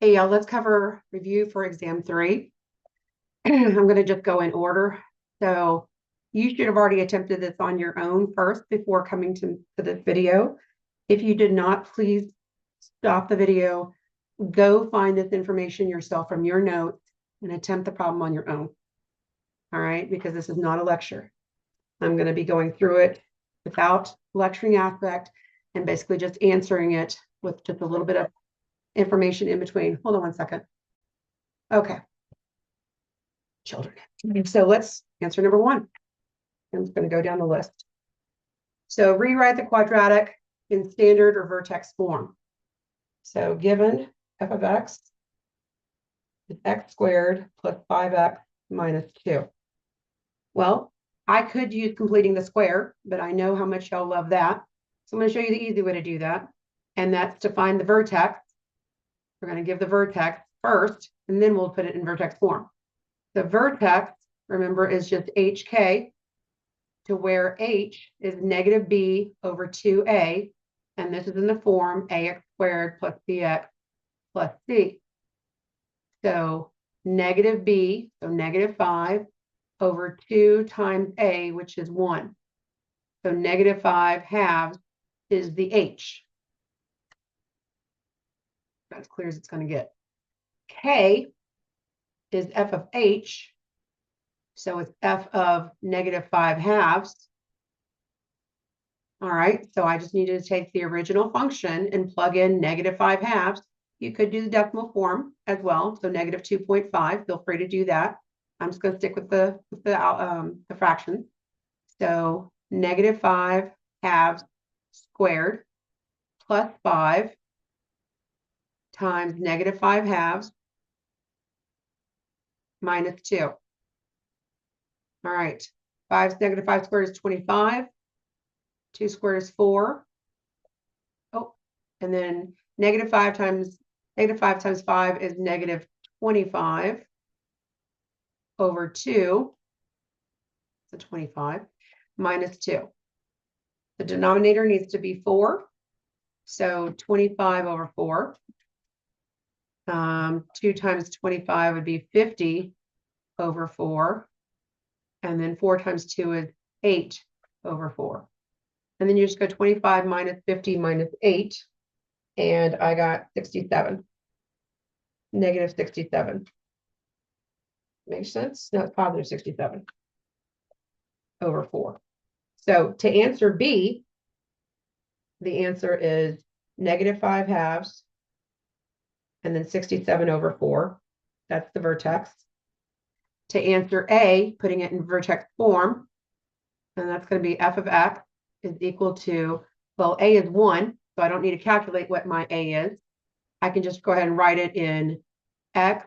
Hey, let's cover review for exam 3. I'm going to just go in order. So you should have already attempted this on your own first before coming to this video. If you did not, please stop the video, go find this information yourself from your notes and attempt the problem on your own. All right, because this is not a lecture. I'm going to be going through it without lecturing aspect and basically just answering it with just a little bit of information in between. Hold on one second. Okay. Children. So let's answer number 1. I'm just going to go down the list. So rewrite the quadratic in standard or vertex form. So given f of x is x squared plus 5x minus 2. Well, I could use completing the square, but I know how much y'all love that. So I'm going to show you the easy way to do that. And that's to find the vertex. We're going to give the vertex first, and then we'll put it in vertex form. The vertex, remember, is just hk, to where h is negative b over 2a, and this is in the form ax squared plus bx plus c. So negative b, so negative 5, over 2 times a, which is 1. So negative 5 halves is the h. That's clear as it's going to get. K is f of h, so it's f of negative 5 halves. All right, so I just needed to take the original function and plug in negative 5 halves. You could do the decimal form as well, so negative 2.5. Feel free to do that. I'm just going to stick with the fraction. So negative 5 halves squared plus 5 times negative 5 halves minus 2. All right, negative 5 squared is 25. 2 squared is 4. Oh, and then negative 5 times 5 is negative 25 over 2. So 25 minus 2. The denominator needs to be 4. So 25 over 4. 2 times 25 would be 50 over 4. And then 4 times 2 is 8 over 4. And then you just go 25 minus 50 minus 8. And I got 67. Negative 67. Makes sense? No, it's positive 67 over 4. So to answer B, the answer is negative 5 halves and then 67 over 4. That's the vertex. To answer A, putting it in vertex form, and that's going to be f of x is equal to, well, A is 1, so I don't need to calculate what my A is. I can just go ahead and write it in x.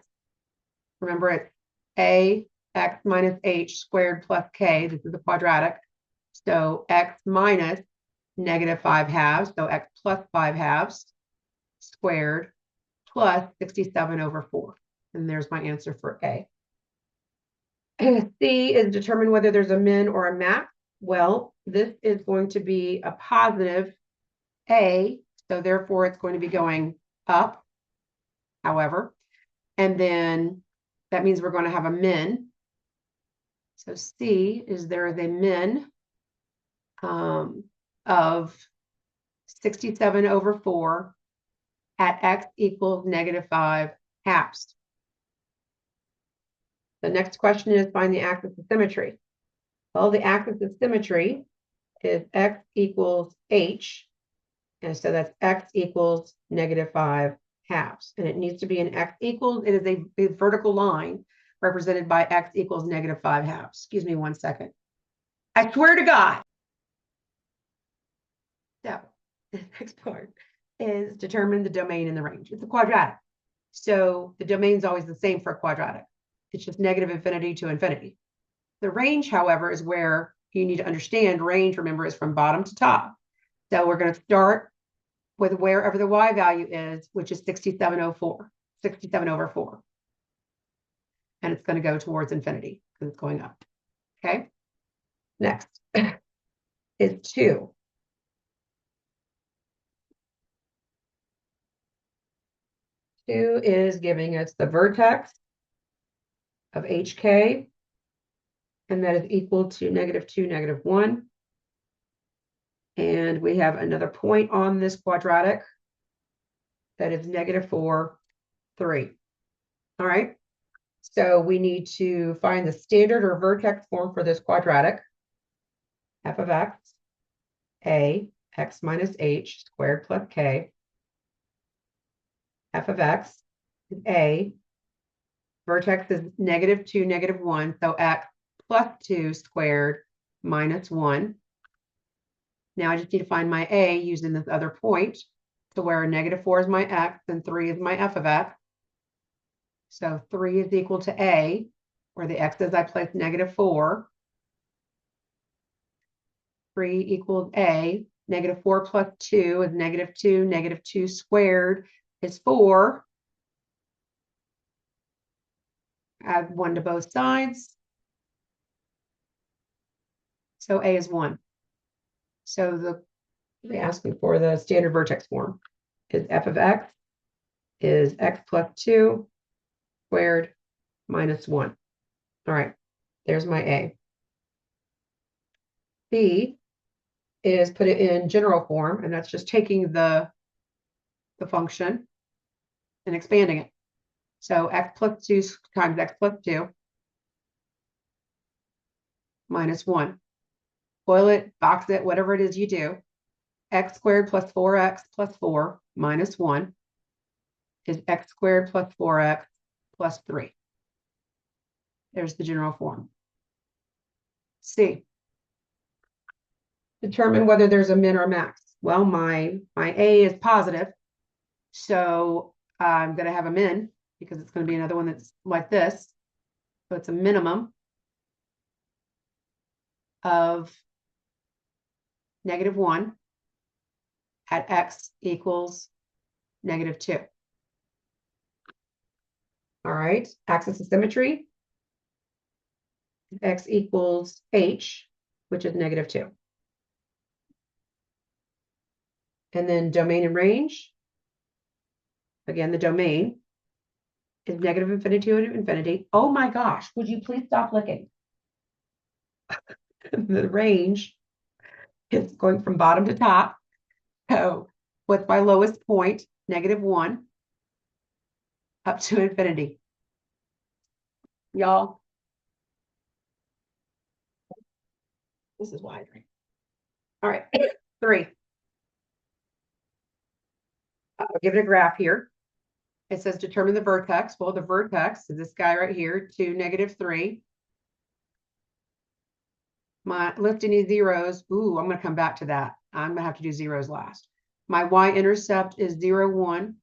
Remember, it's a x minus h squared plus k. This is a quadratic. So x minus negative 5 halves, so x plus 5 halves squared plus 67 over 4. And there's my answer for A. C is determine whether there's a min or a max. Well, this is going to be a positive A, so therefore it's going to be going up, however. And then that means we're going to have a min. So C is there is a min of 67 over 4 at x equals negative 5 halves. The next question is find the axis of symmetry. Well, the axis of symmetry is x equals h. And so that's x equals negative 5 halves. And it needs to be an x equals, it is a vertical line represented by x equals negative 5 halves. Excuse me 1 second. I swear to God. So the next part is determine the domain in the range. It's a quadratic. So the domain is always the same for a quadratic. It's just negative infinity to infinity. The range, however, is where you need to understand range, remember, is from bottom to top. So we're going to start with wherever the y value is, which is 67 over 4. And it's going to go towards infinity because it's going up. Okay. Next is 2. 2 is giving us the vertex of HK, and that is equal to -2, -1. And we have another point on this quadratic that is -4, 3. All right. So we need to find the standard or vertex form for this quadratic. F of x, a, x minus h squared plus k. F of x is a, vertex is -2, -1, so x plus 2 squared minus 1. Now I just need to find my a using this other point, to where -4 is my x and 3 is my f of x. So 3 is equal to a, where the x is I place -4. 3 equals a. -4 plus 2 is -2. -2 squared is 4. Add 1 to both sides. So a is 1. So they asked me for the standard vertex form. Is f of x is x plus 2 squared minus 1. All right, there's my a. B is put it in general form, and that's just taking the function and expanding it. So x plus 2 times x plus 2 minus 1. Boil it, box it, whatever it is you do. X squared plus 4x plus 4 minus 1 is x squared plus 4x plus 3. There's the general form. C. Determine whether there's a min or max. Well, my a is positive, so I'm going to have a min because it's going to be another one that's like this. So it's a minimum of -1 at x equals -2. All right, axis of symmetry. X equals h, which is -2. And then domain and range. Again, the domain is -∞ to infinity. Oh my gosh, would you please stop licking? The range is going from bottom to top. So what's my lowest point? -1 up to infinity. Y'all, this is why I drink. All right, 3. I'll give it a graph here. It says determine the vertex. Well, the vertex is this guy right here, 2, -3. My listing these zeros. Ooh, I'm going to come back to that. I'm going to have to do zeros last. My y-intercept is 0, 1.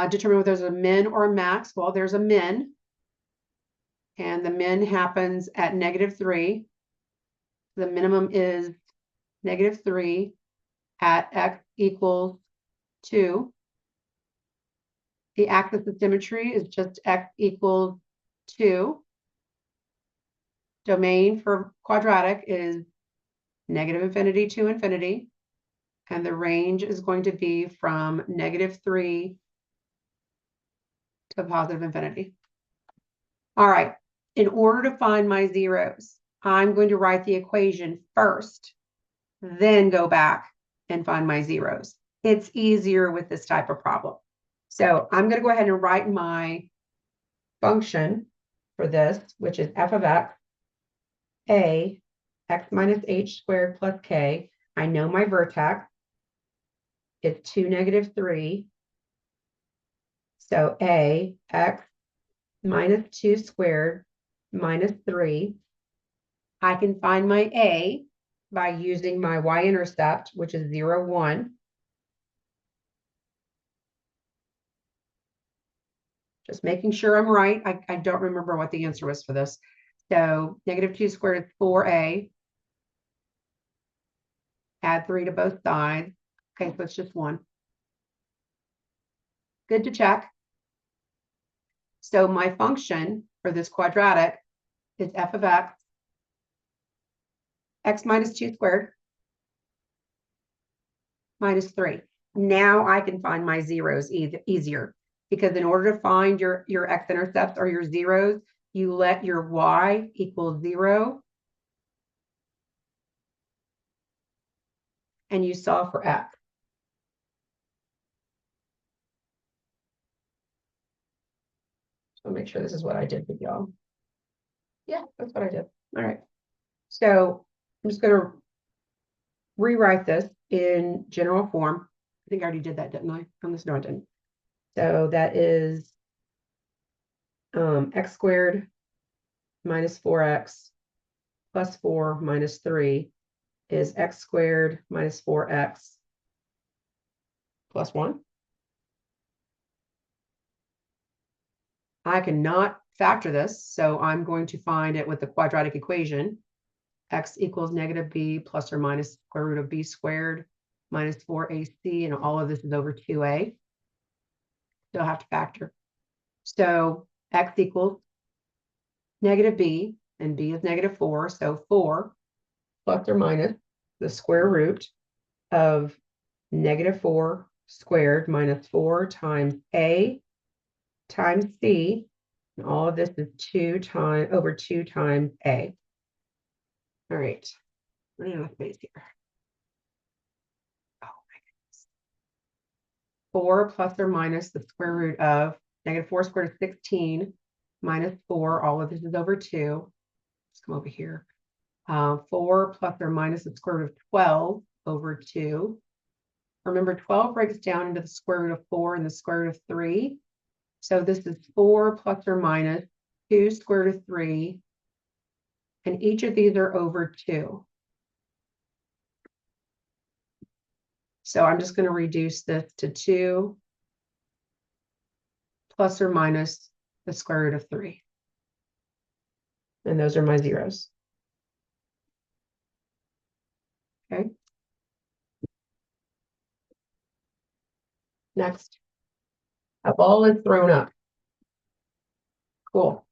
Determine whether there's a min or a max. Well, there's a min. And the min happens at -3. The minimum is -3 at x equals 2. The axis of symmetry is just x equals 2. Domain for quadratic is -∞ to infinity. And the range is going to be from -3 to positive infinity. All right, in order to find my zeros, I'm going to write the equation first, then go back and find my zeros. It's easier with this type of problem. So I'm going to go ahead and write my function for this, which is f of x, a, x minus h squared plus k. I know my vertex. It's 2, -3. So a, x minus 2 squared minus 3. I can find my a by using my y-intercept, which is 0, 1. Just making sure I'm right. I don't remember what the answer was for this. So -2 squared is 4a. Add 3 to both sides. Okay, so it's just 1. Good to check. So my function for this quadratic is f of x, x minus 2 squared minus 3. Now I can find my zeros easier, because in order to find your x-intercepts or your zeros, you let your y equal 0 and you solve for x. So make sure this is what I did with y'all. Yeah, that's what I did. All right. So I'm just going to rewrite this in general form. I think I already did that, didn't I? On this, no, I didn't. So that is x squared minus 4x plus 4 minus 3 is x squared minus 4x plus 1. I cannot factor this, so I'm going to find it with the quadratic equation. X equals negative b plus or minus square root of b squared minus 4ac, and all of this is over 2a. Still have to factor. So x equals negative b, and b is negative 4, so 4 plus or minus the square root of negative 4 squared minus 4 times a times c, and all of this is 2 times over 2 times a. All right, running out of space here. Oh my goodness. 4 plus or minus the square root of negative 4 squared is 16 minus 4, all of this is over 2. Let's come over here. 4 plus or minus the square root of 12 over 2. Remember, 12 breaks down into the square root of 4 and the square root of 3. So this is 4 plus or minus 2 square root of 3. And each of these are over 2. So I'm just going to reduce this to 2 plus or minus the square root of 3. And those are my zeros. Okay. Next. A ball is thrown up. Cool.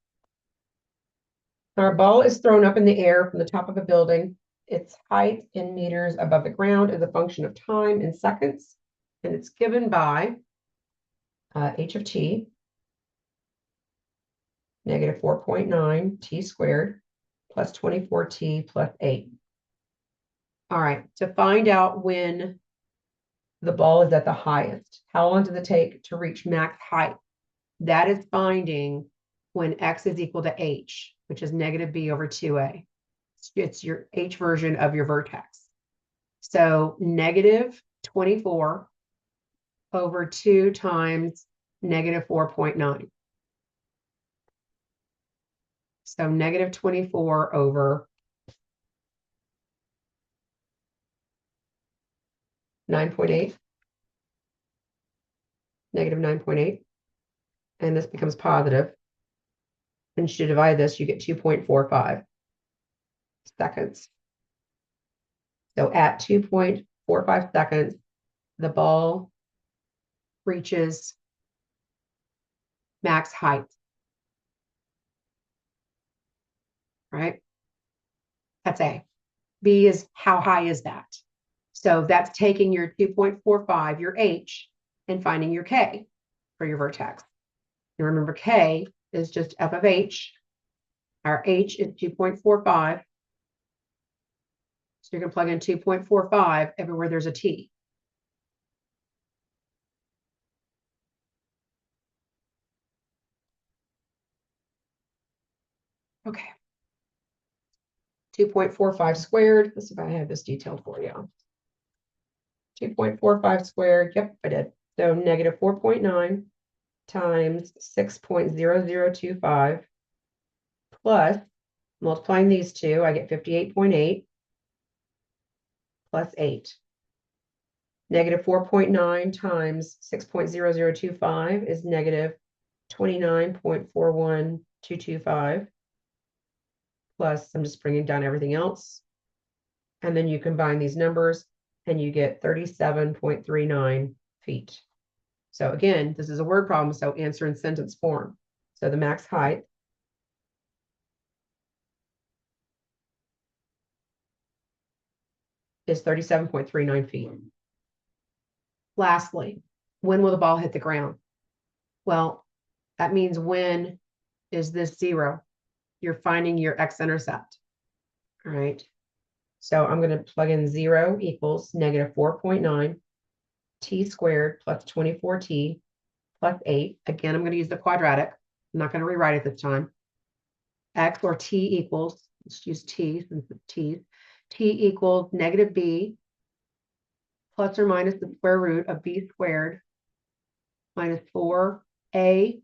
Our ball is thrown up in the air from the top of a building. Its height in meters above the ground is a function of time in seconds, and it's given by h of t, negative 4.9 t squared, plus 24t plus 8. All right, to find out when the ball is at the highest, how long does it take to reach max height? That is finding when x is equal to h, which is negative b over 2a. It's your h version of your vertex. So negative 24 over 2 times negative 4.9. So negative 24 over 9.8, negative 9.8. And this becomes positive. And you divide this, you get 2.45 seconds. So at 2.45 seconds, the ball reaches max height. Right? That's A. B is how high is that? So that's taking your 2.45, your H, and finding your K for your vertex. And remember, K is just f of H. Our H is 2.45. So you're going to plug in 2.45 everywhere there's a T. Okay. 2.45 squared. Let's see if I have this detailed for you. 2.45 squared. Yep, I did. So negative 4.9 times 6.0025 plus, multiplying these two, I get 58.8 plus 8. Negative 4.9 times 6.0025 is negative 29.41225 plus, I'm just bringing down everything else. And then you combine these numbers and you get 37.39 feet. So again, this is a word problem, so answer in sentence form. So the max height is 37.39 feet. Lastly, when will the ball hit the ground? Well, that means when is this 0? You're finding your x-intercept. All right. So I'm going to plug in 0 equals negative 4.9 t squared plus 24t plus 8. Again, I'm going to use the quadratic. I'm not going to rewrite it this time. X or t equals, let's use t since it's t. T equals negative b plus or minus the square root of b squared minus 4ac,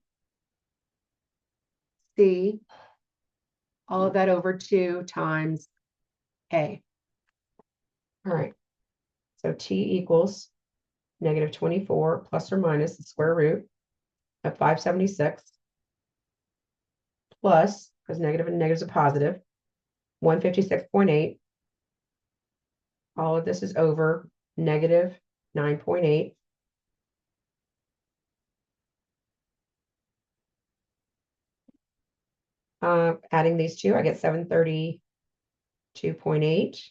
all of that over 2 times a. All right. So t equals negative 24 plus or minus the square root of 576 plus, because negative and negative is a positive, 156.8. All of this is over negative 9.8. Adding these two, I get 732.8.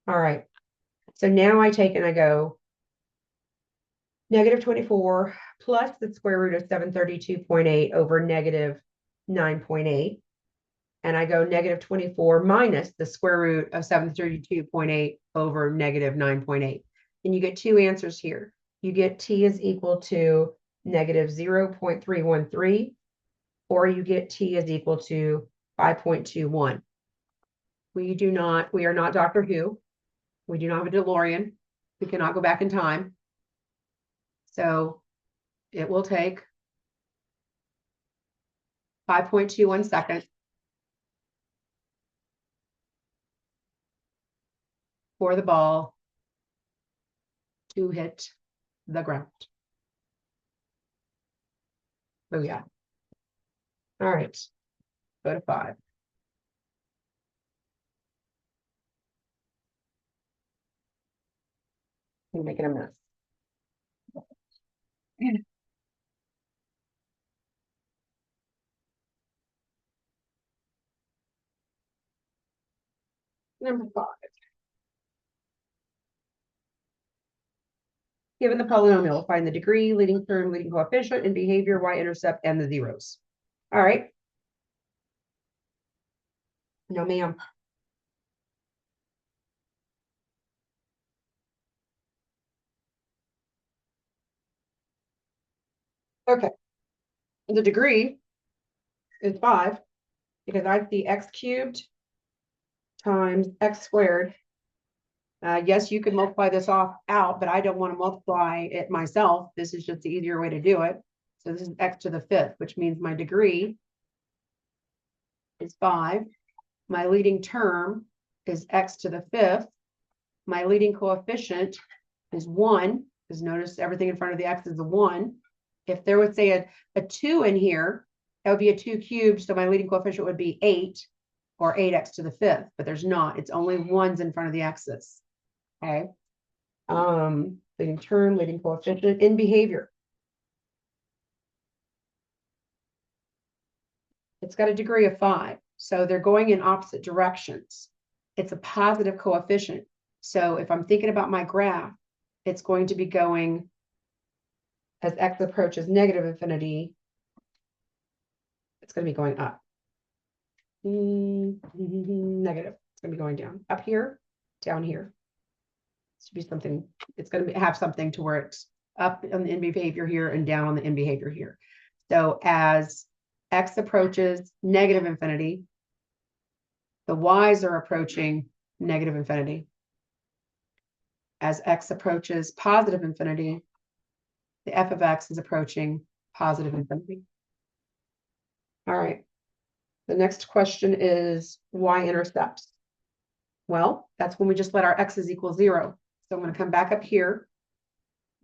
All right. So now I take and I go negative 24 plus the square root of 732.8 over negative 9.8. And I go negative 24 minus the square root of 732.8 over negative 9.8. And you get two answers here. You get t is equal to negative 0.313, or you get t is equal to 5.21. We are not Doctor Who. We do not have a DeLorean. We cannot go back in time. So it will take 5.21 seconds for the ball to hit the ground. Oh yeah. All right. Go to 5. I'm making a mess. Number 5. Given the polynomial, find the degree, leading term, leading coefficient, and behavior, y-intercept, and the zeros. All right. No, ma'am. Okay. The degree is 5 because I see x cubed times x squared. Yes, you could multiply this out, but I don't want to multiply it myself. This is just the easier way to do it. So this is x to the 5th, which means my degree is 5. My leading term is x to the 5th. My leading coefficient is 1, because notice everything in front of the x is a 1. If there was, say, a 2 in here, that would be a 2 cubed, so my leading coefficient would be 8, or 8x to the 5th, but there's not. It's only 1s in front of the x's. Okay. Leading term, leading coefficient in behavior. It's got a degree of 5, so they're going in opposite directions. It's a positive coefficient. So if I'm thinking about my graph, it's going to be going as x approaches negative infinity. It's going to be going up. Negative. It's going to be going down. Up here, down here. Should be something. It's going to have something to where it's up on the in behavior here and down on the in behavior here. So as x approaches negative infinity, the y's are approaching negative infinity. As x approaches positive infinity, the f of x is approaching positive infinity. All right. The next question is y-intercepts. Well, that's when we just let our x's equal 0. So I'm going to come back up here,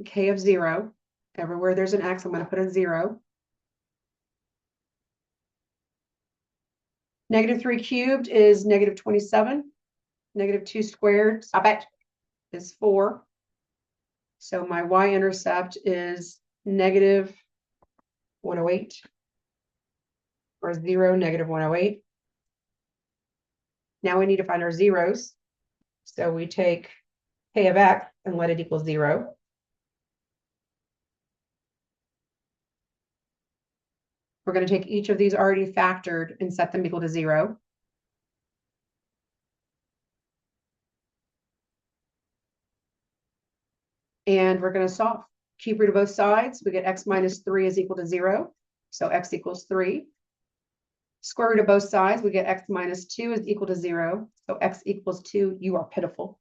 k of 0. Everywhere there's an x, I'm going to put a 0. Negative 3 cubed is negative 27. Negative 2 squared, stop it, is 4. So my y-intercept is negative 108, or 0, negative 108. Now we need to find our zeros. So we take k of x and let it equal 0. We're going to take each of these already factored and set them equal to 0. And we're going to solve. Cube root of both sides. We get x minus 3 is equal to 0. So x equals 3. Square root of both sides, we get x minus 2 is equal to 0. So x equals 2. You are pitiful.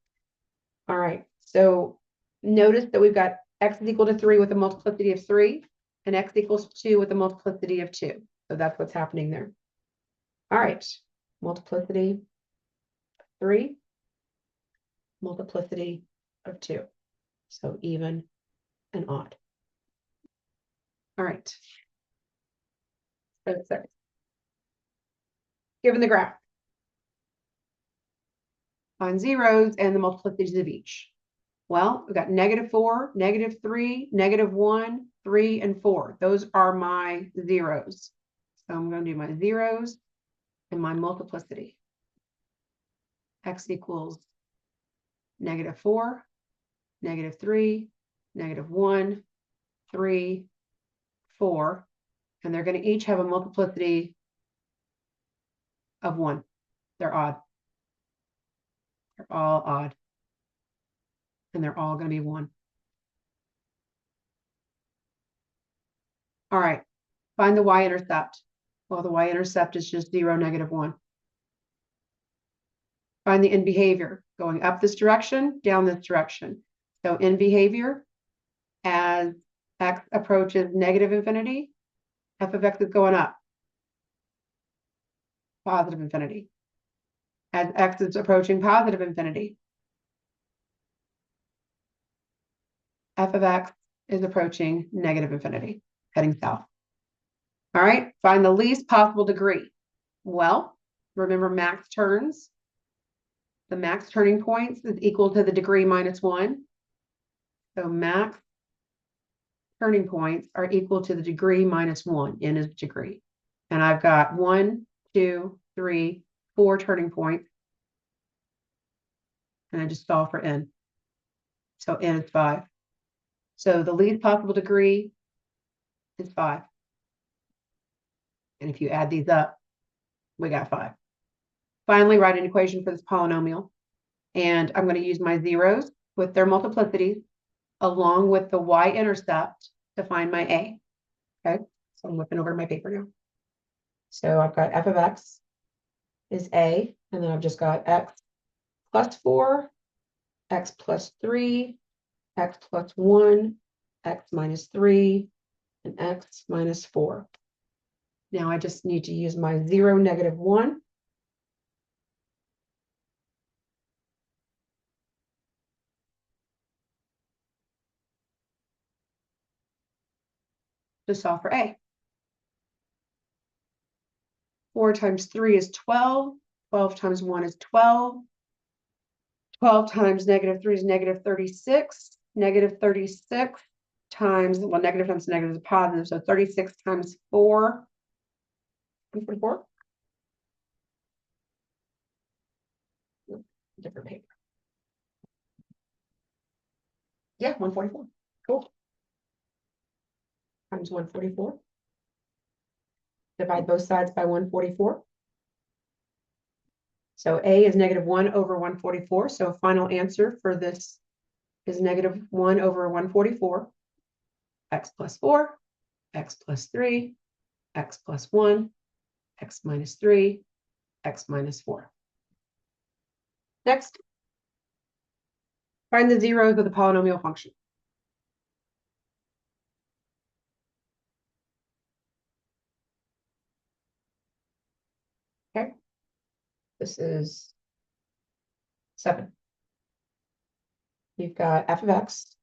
All right. So notice that we've got x is equal to 3 with a multiplicity of 3, and x equals 2 with a multiplicity of 2. So that's what's happening there. All right. Multiplicity of 3, multiplicity of 2. So even and odd. All right. So, given the graph, find zeros and the multiplicities of each. Well, we've got -4, -3, -1, 3, and 4. Those are my zeros. So I'm going to do my zeros and my multiplicity. X equals -4, -3, -1, 3, 4. And they're going to each have a multiplicity of 1. They're odd. They're all odd. And they're all going to be 1. All right. Find the y-intercept. Well, the y-intercept is just 0, -1. Find the in behavior, going up this direction, down this direction. So in behavior, as x approaches -infinity, f of x is going up, positive infinity. As x is approaching positive infinity, f of x is approaching -infinity, heading south. All right, find the least possible degree. Well, remember max turns. The max turning points is equal to the degree minus 1. So max turning points are equal to the degree minus 1. N is degree. And I've got 1, 2, 3, 4 turning points. And I just solve for n. So n is 5. So the least possible degree is 5. And if you add these up, we got 5. Finally, write an equation for this polynomial. And I'm going to use my zeros with their multiplicities along with the y-intercept to find my a. Okay, so I'm whipping over my paper now. So I've got f of x is a, and then I've just got x plus 4, x plus 3, x plus 1, x minus 3, and x minus 4. Now I just need to use my 0, -1. To solve for a. 4 times 3 is 12. 12 times 1 is 12. 12 times -3 is -36. -36 times, well, negative times negative is positive. So 36 times 4. 144. Different paper. Yeah, 144. Cool. Times 144. Divide both sides by 144. So a is -1 over 144. So final answer for this is -1 over 144. X plus 4, x plus 3, x plus 1, x minus 3, x minus 4. Next, find the zeros of the polynomial function. Okay, this is 7. You've got f of x,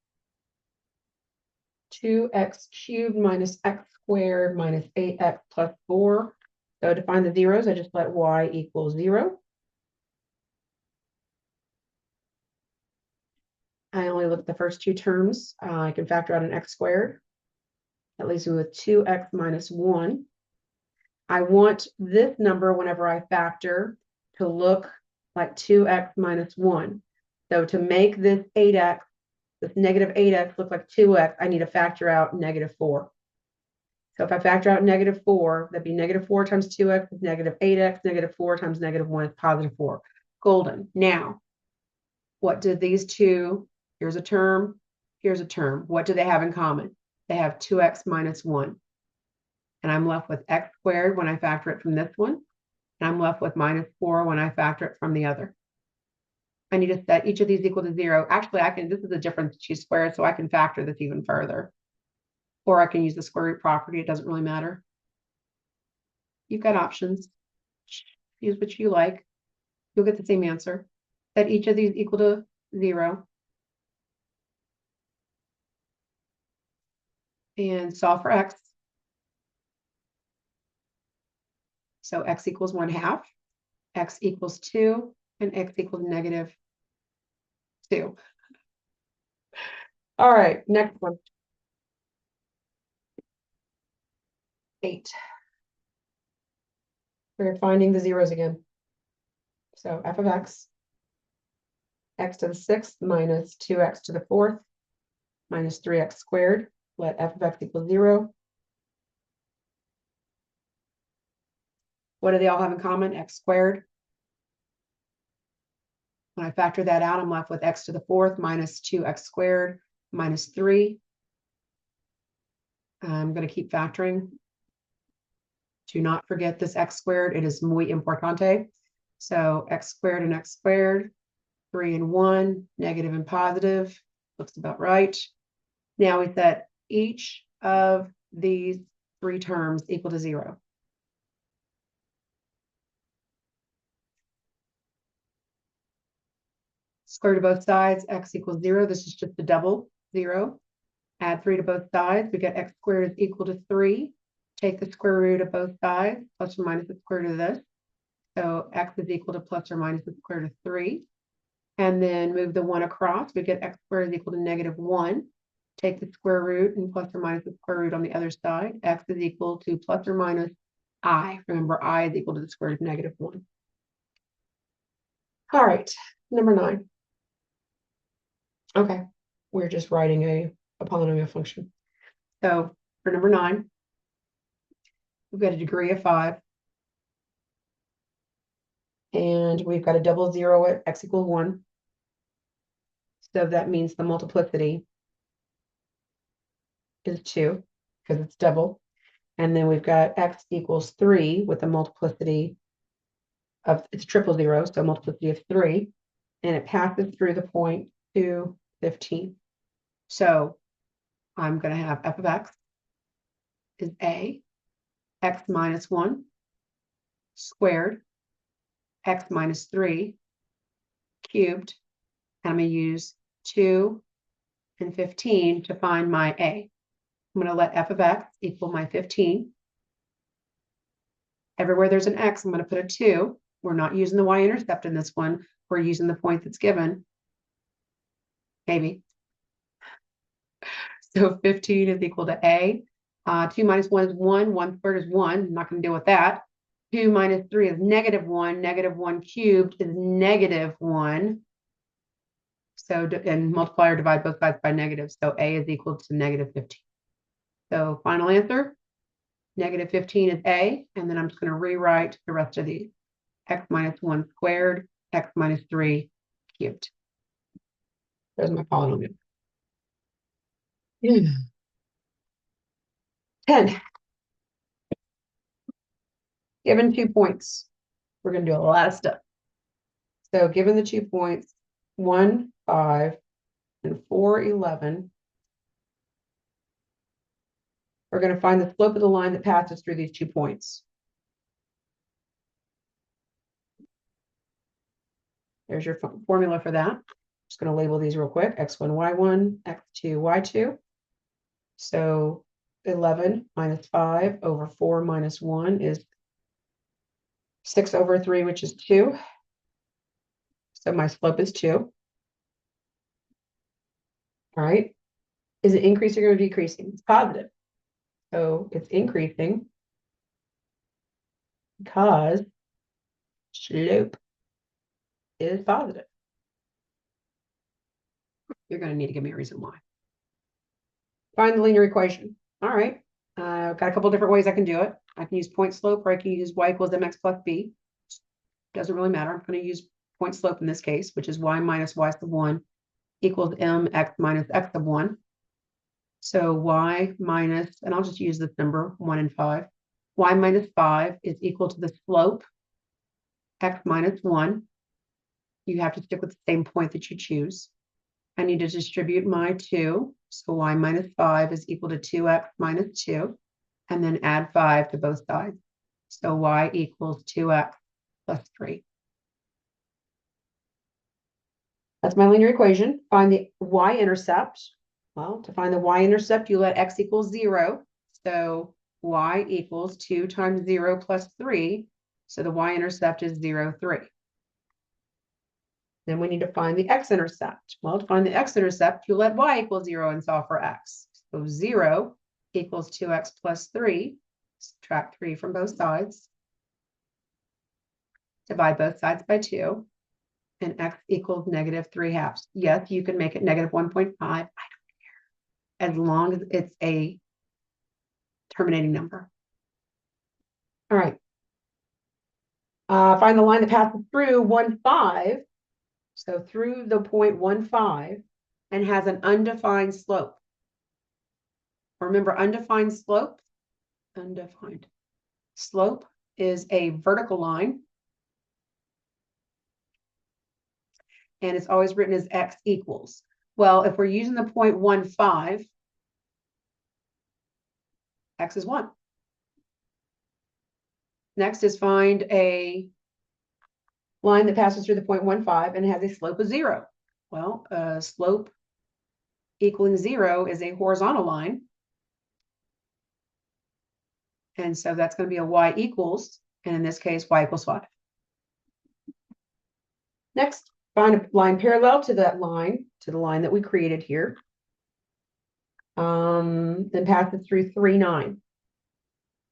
2x cubed minus x squared minus 8x plus 4. So to find the zeros, I just let y equal 0. I only look at the first 2 terms. I can factor out an x squared. That leaves me with 2x minus 1. I want this number, whenever I factor, to look like 2x minus 1. So to make this 8x This negative 8x looks like 2x. I need to factor out negative 4. So if I factor out negative 4, that'd be negative 4 times 2x is negative 8x. Negative 4 times negative 1 is positive 4. Golden. Now, what do these two, here's a term, here's a term. What do they have in common? They have 2x minus 1. And I'm left with x squared when I factor it from this one. And I'm left with minus 4 when I factor it from the other. I need to set each of these equal to 0. Actually, this is a difference to squared, so I can factor this even further. Or I can use the square root property. It doesn't really matter. You've got options. Use what you like. You'll get the same answer. Set each of these equal to 0. And solve for x. So x equals 1/2, x equals 2, and x equals negative 2. All right, next one. 8. We're finding the zeros again. So f of x to the 6th minus 2x to the 4th minus 3x squared. Let f of x equal 0. What do they all have in common? X squared. When I factor that out, I'm left with x to the 4th minus 2x squared minus 3. I'm going to keep factoring. Do not forget this x squared. It is muy importante. So x squared and x squared, 3 and 1, negative and positive. Looks about right. Now we set each of these 3 terms equal to 0. Square root of both sides, x equals 0. This is just a double 0. Add 3 to both sides. We get x squared is equal to 3. Take the square root of both sides, plus or minus the square root of this. So x is equal to plus or minus the square root of 3. And then move the 1 across. We get x squared is equal to negative 1. Take the square root and plus or minus the square root on the other side. X is equal to plus or minus I. Remember, I is equal to the square root of negative 1. All right, number 9. Okay, we're just writing a polynomial function. So for number 9, we've got a degree of 5. And we've got a double 0 at x equals 1. So that means the multiplicity is 2 because it's double. And then we've got x equals 3 with a multiplicity of, it's triple 0, so multiplicity of 3. And it passes through the point 2, 15. So I'm going to have f of x is a x minus 1 squared x minus 3 cubed. And I'm going to use 2 and 15 to find my a. I'm going to let f of x equal my 15. Everywhere there's an x, I'm going to put a 2. We're not using the y-intercept in this one. We're using the point that's given. Maybe. So 15 is equal to a. 2 minus 1 is 1. 1 squared is 1. I'm not going to deal with that. 2 minus 3 is negative 1. Negative 1 cubed is negative 1. So, and multiply or divide both sides by negative. So a is equal to negative 15. So final answer, negative 15 is a. And then I'm just going to rewrite the rest of these. X minus 1 squared, x minus 3 cubed. There's my polynomial. 10. Given 2 points, we're going to do a lot of stuff. So given the 2 points, 1, 5, and 4, 11, we're going to find the slope of the line that passes through these 2 points. There's your formula for that. Just going to label these real quick. X1, Y1, X2, Y2. So 11 minus 5 over 4 minus 1 is 6 over 3, which is 2. So my slope is 2. All right. Is it increasing or decreasing? It's positive. So it's increasing because slope is positive. You're going to need to give me a reason why. Find the linear equation. All right. Got a couple different ways I can do it. I can use point slope, or I can use y equals mx plus b. Doesn't really matter. I'm going to use point slope in this case, which is y minus y sub 1 equals mx minus x sub 1. So y minus, and I'll just use this number, 1 and 5. Y minus 5 is equal to the slope, x minus 1. You have to stick with the same point that you choose. I need to distribute my 2. So y minus 5 is equal to 2x minus 2. And then add 5 to both sides. So y equals 2x plus 3. That's my linear equation. Find the y-intercept. Well, to find the y-intercept, you let x equals 0. So y equals 2 times 0 plus 3. So the y-intercept is 0, 3. Then we need to find the x-intercept. Well, to find the x-intercept, you let y equal 0 and solve for x. So 0 equals 2x plus 3. Subtract 3 from both sides. Divide both sides by 2. And x equals negative 3/2. Yes, you can make it negative 1.5. I don't care. As long as it's a terminating number. All right. Find the line that passes through 1, 5. So through the point 1, 5 and has an undefined slope. Remember, undefined slope is a vertical line. And it's always written as x equals. Well, if we're using the point 1, 5, x is 1. Next is find a line that passes through the point 1, 5 and has a slope of 0. Well, slope equaling 0 is a horizontal line. And so that's going to be a y equals, and in this case, y equals 5. Next, find a line parallel to that line, to the line that we created here. Then pass it through 3, 9.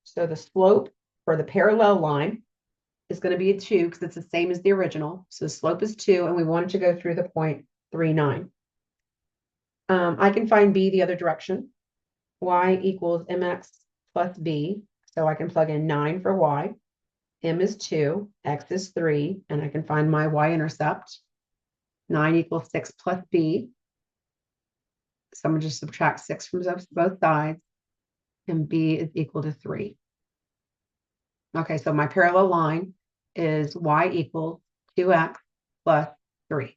So the slope for the parallel line is going to be a 2 because it's the same as the original. So the slope is 2, and we want it to go through the point 3, 9. I can find b the other direction. Y equals mx plus b. So I can plug in 9 for y. M is 2, x is 3, and I can find my y-intercept. 9 equals 6 plus b. So I'm going to just subtract 6 from both sides, and b is equal to 3. Okay, so my parallel line is y equals 2x plus 3.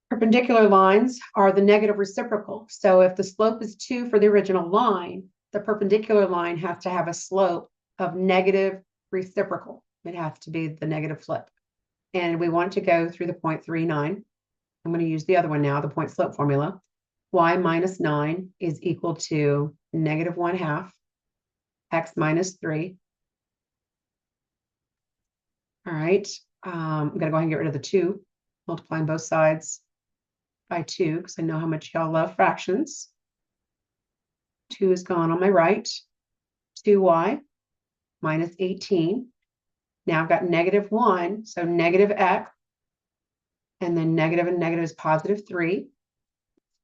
Perpendicular lines are the negative reciprocal. So if the slope is 2 for the original line, the perpendicular line has to have a slope of negative reciprocal. It has to be the negative flip. And we want to go through the point 3, 9. I'm going to use the other one now, the point slope formula. Y minus 9 is equal to negative 1/2 x minus 3. All right. I'm going to go ahead and get rid of the 2, multiplying both sides by 2 because I know how much y'all love fractions. 2 is gone on my right. 2y minus 18. Now I've got negative 1, so negative x, and then negative and negative is positive 3.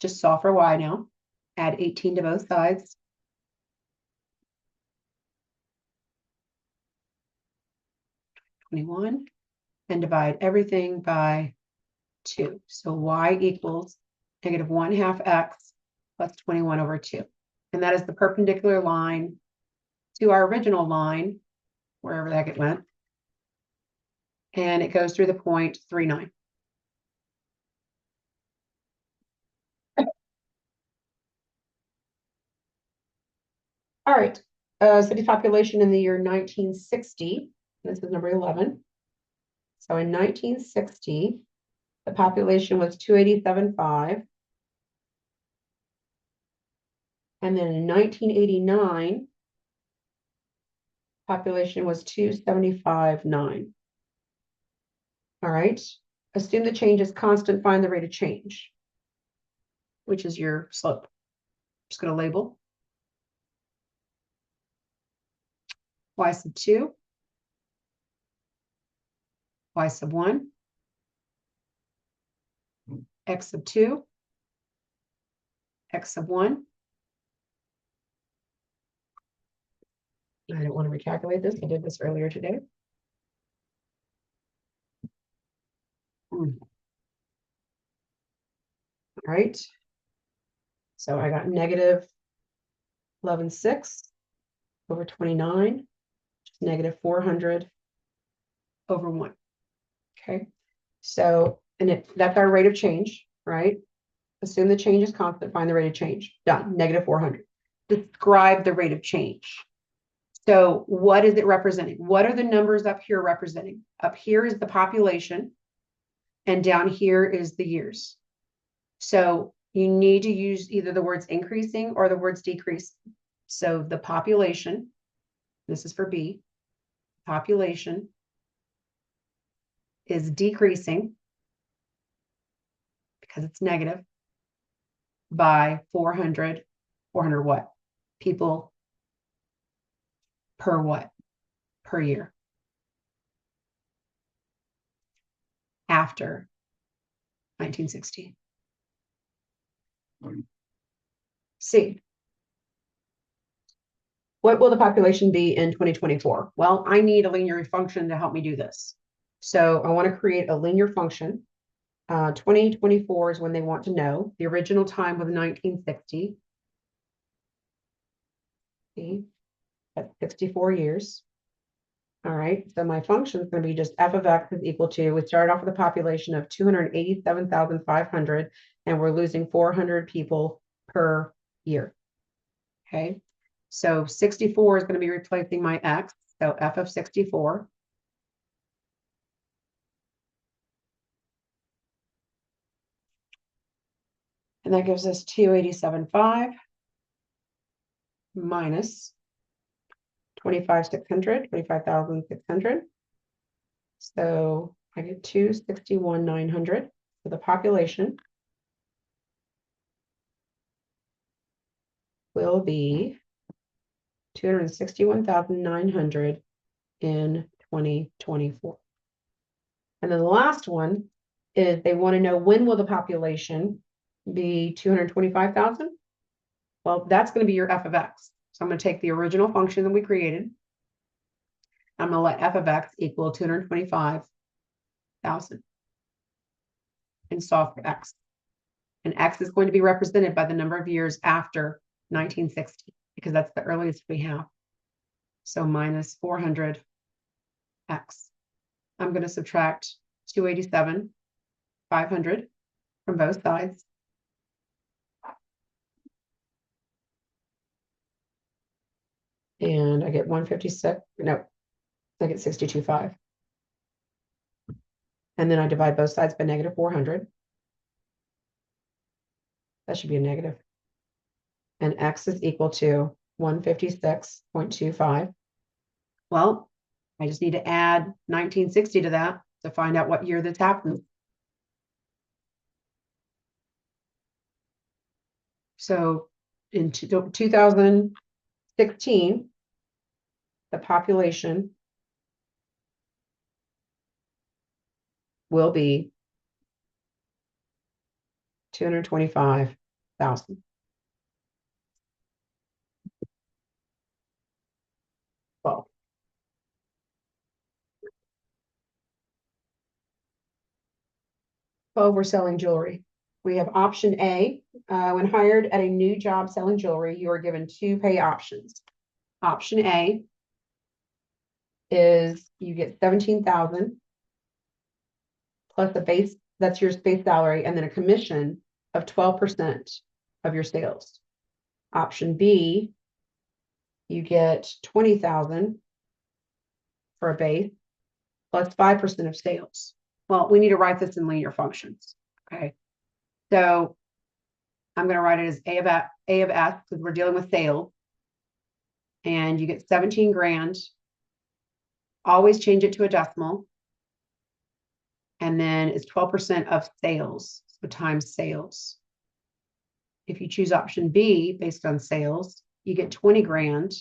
Just solve for y now. Add 18 to both sides. (21) and divide everything by 2. So y equals negative 1/2 x plus 21 over 2. And that is the perpendicular line to our original line, wherever the heck it went. And it goes through the point 3, 9. All right. City population in the year 1960. This is number 11. So in 1960, the population was 287.5. And then in 1989, population was 275.9. All right. Assume the change is constant, find the rate of change, which is your slope. Just going to label y sub 2, y sub 1, x sub 2, x sub 1. I don't want to recalculate this. I did this earlier today. All right. So I got negative 11.6 over 29, which is negative 400 over 1. Okay. So, and that's our rate of change, right? Assume the change is constant, find the rate of change. Done. Negative 400. Describe the rate of change. So what is it representing? What are the numbers up here representing? Up here is the population, and down here is the years. So you need to use either the words increasing or the words decrease. So the population, this is for B, population is decreasing because it's negative by 400 what? People per what? Per year. After 1960. C. What will the population be in 2024? Well, I need a linear function to help me do this. So I want to create a linear function. 2024 is when they want to know. The original time was 1960. See, that's 64 years. All right, so my function is going to be just f of x is equal to, we started off with a population of 287,500, and we're losing 400 people per year. Okay, so 64 is going to be replacing my x, so f of 64. And that gives us 287.5 minus 25,600. So I get 261,900 for the population will be 261,900 in 2024. And then the last one is they want to know, when will the population be 225,000? Well, that's going to be your f of x. So I'm going to take the original function that we created. I'm going to let f of x equal 225,000 and solve for x. And x is going to be represented by the number of years after 1960, because that's the earliest we have. So minus 400 x. I'm going to subtract 287,500 from both sides. And I get 156, no, I get 62.5. And then I divide both sides by negative 400. That should be a negative. And x is equal to 156.25. Well, I just need to add 1960 to that to find out what year this happened. So in 2016, the population will be 225,000. Well, we're selling jewelry. We have option A. When hired at a new job selling jewelry, you are given two pay options. Option A is you get 17,000 plus a base, that's your base salary, and then a commission of 12% of your sales. Option B, you get 20,000 for a base plus 5% of sales. Well, we need to write this in linear functions. Okay. So I'm going to write it as A of S because we're dealing with sales. And you get 17 grand. Always change it to a decimal. And then it's 12% of sales, so times sales. If you choose option B based on sales, you get 20 grand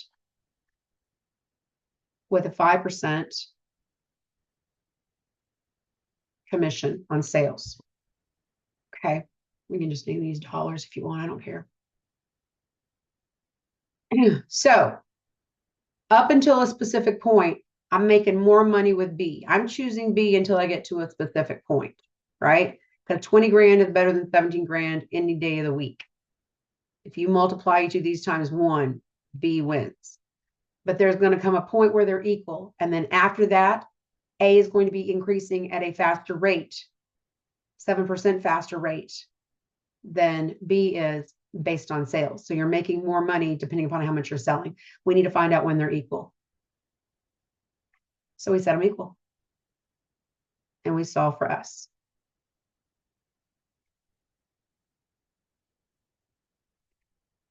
with a 5% commission on sales. Okay, we can just name these dollars if you want, I don't care. So up until a specific point, I'm making more money with B. I'm choosing B until I get to a specific point, right? Because 20 grand is better than 17 grand any day of the week. If you multiply each of these times one, B wins. But there's going to come a point where they're equal. And then after that, A is going to be increasing at a faster rate, 7% faster rate than B is based on sales. So you're making more money depending upon how much you're selling. We need to find out when they're equal. So we set them equal. And we solve for S.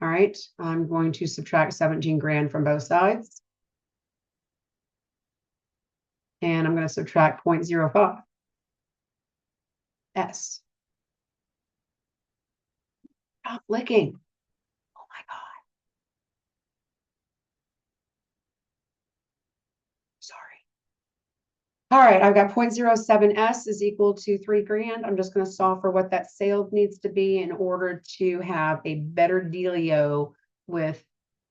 All right, I'm going to subtract 17 grand from both sides. And I'm going to subtract 0.05. S. Stop licking. Oh my God. Sorry. All right, I've got 0.07S is equal to 3 grand. I'm just going to solve for what that sales needs to be in order to have a better dealio with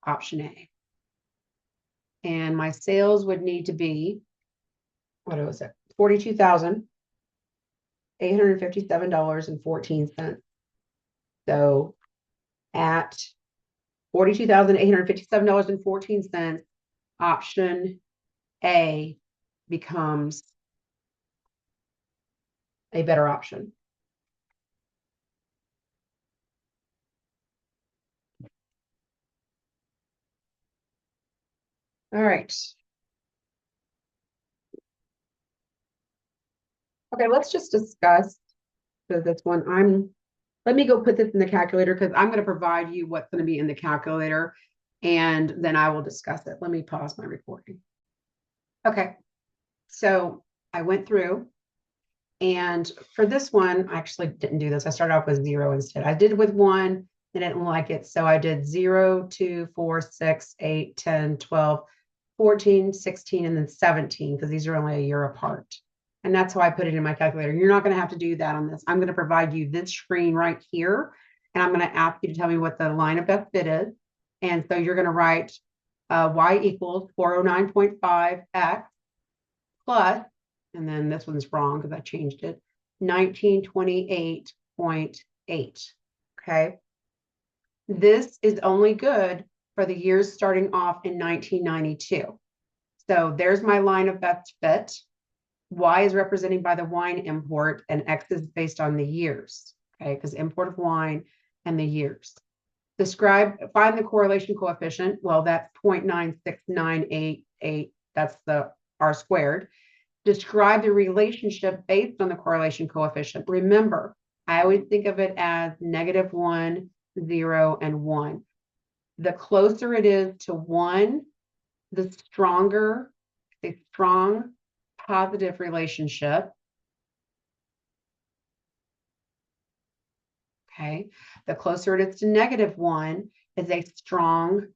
option A. And my sales would need to be, what was it? $42,857.14. So at $42,857.14, option A becomes a better option. All right. Okay, let's just discuss this one. Let me go put this in the calculator because I'm going to provide you what's going to be in the calculator and then I will discuss it. Let me pause my recording. Okay, so I went through and for this one, I actually didn't do this. I started off with 0 instead. I did with 1, I didn't like it. So I did 0, 2, 4, 6, 8, 10, 12, 14, 16, and then 17 because these are only a year apart. And that's how I put it in my calculator. You're not going to have to do that on this. I'm going to provide you this screen right here. And I'm going to ask you to tell me what the line of best fit is. And so you're going to write y equals 409.5x plus, and then this one's wrong because I changed it, 1928.8. Okay. This is only good for the years starting off in 1992. So there's my line of best fit. Y is represented by the wine import and X is based on the years, okay? Because import of wine and the years. Find the correlation coefficient. Well, that's 0.96988. That's the R squared. Describe the relationship based on the correlation coefficient. Remember, I always think of it as -1, 0, and 1. The closer it is to 1, the stronger, a strong positive relationship. Okay. The closer it is to -1 is a strong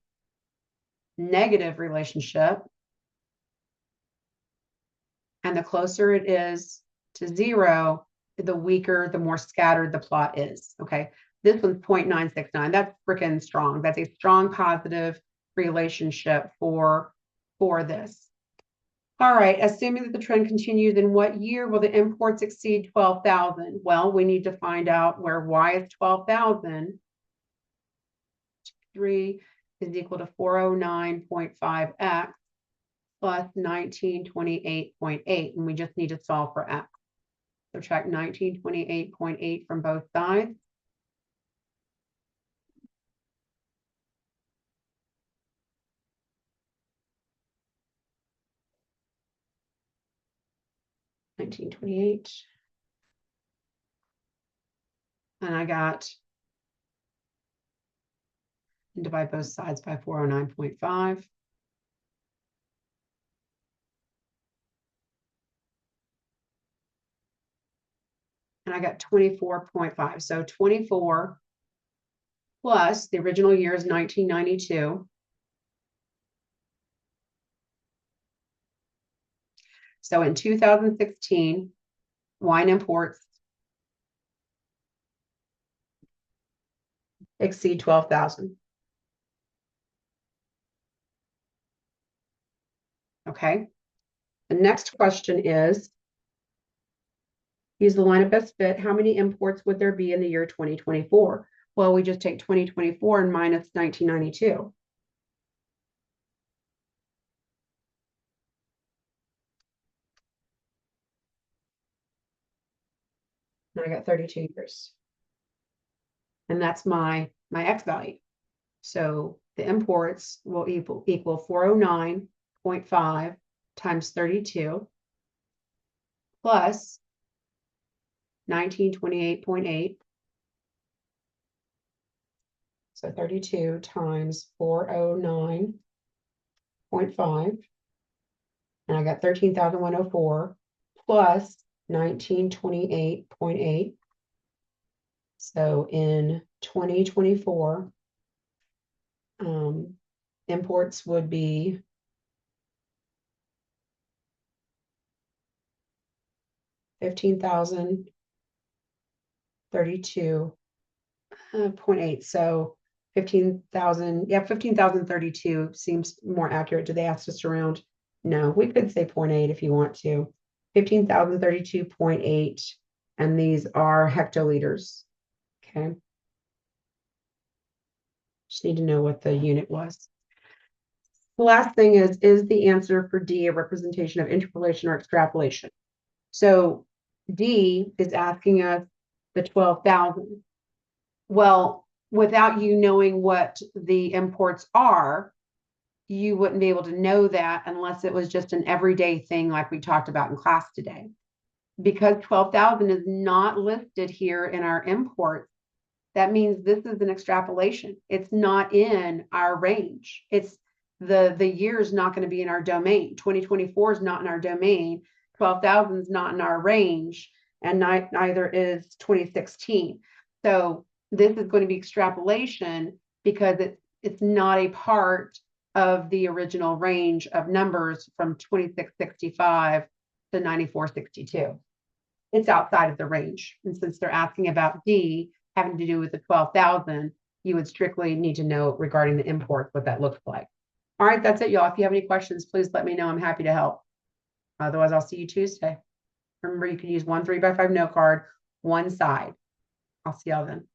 negative relationship. And the closer it is to 0, the weaker, the more scattered the plot is. Okay. This one's 0.969. That's freaking strong. That's a strong positive relationship for this. All right, assuming that the trend continues, in what year will the imports exceed 12,000? Well, we need to find out where Y is 12,000. 3 is equal to 409.5x plus 1928.8, and we just need to solve for x. Subtract 1928.8 from both sides. $19.28. And I got, and divide both sides by 409.5. And I got 24.5. So 24 plus the original year is 1992. So in 2016, wine imports exceed 12,000. Okay. The next question is, use the line of best fit. How many imports would there be in the year 2024? Well, we just take 2024 and minus 1992. And I got 32 years. And that's my X value. So the imports will equal 409.5 times 32 plus 1928.8. So 32 times 409.5. And I got 13,104 plus 1928.8. So in 2024, imports would be 15,032.8. So 15,000, yeah, 15,032 seems more accurate. Do they ask us around? No, we could say 0.8 if you want to. 15,032.8, and these are hectoliters. Okay. Just need to know what the unit was. The last thing is the answer for D a representation of interpolation or extrapolation? So D is asking us the 12,000. Well, without you knowing what the imports are, you wouldn't be able to know that unless it was just an everyday thing like we talked about in class today. Because 12,000 is not listed here in our imports, that means this is an extrapolation. It's not in our range. It's the year is not going to be in our domain. 2024 is not in our domain. 12,000 is not in our range, and neither is 2016. So this is going to be extrapolation because it's not a part of the original range of numbers from 2665 to 9462. It's outside of the range. And since they're asking about D having to do with the 12,000, you would strictly need to know regarding the imports what that looks like. All right, that's it, y'all. If you have any questions, please let me know. I'm happy to help. Otherwise, I'll see you Tuesday. Remember, you can use one 3x5 note card, one side. I'll see y'all then.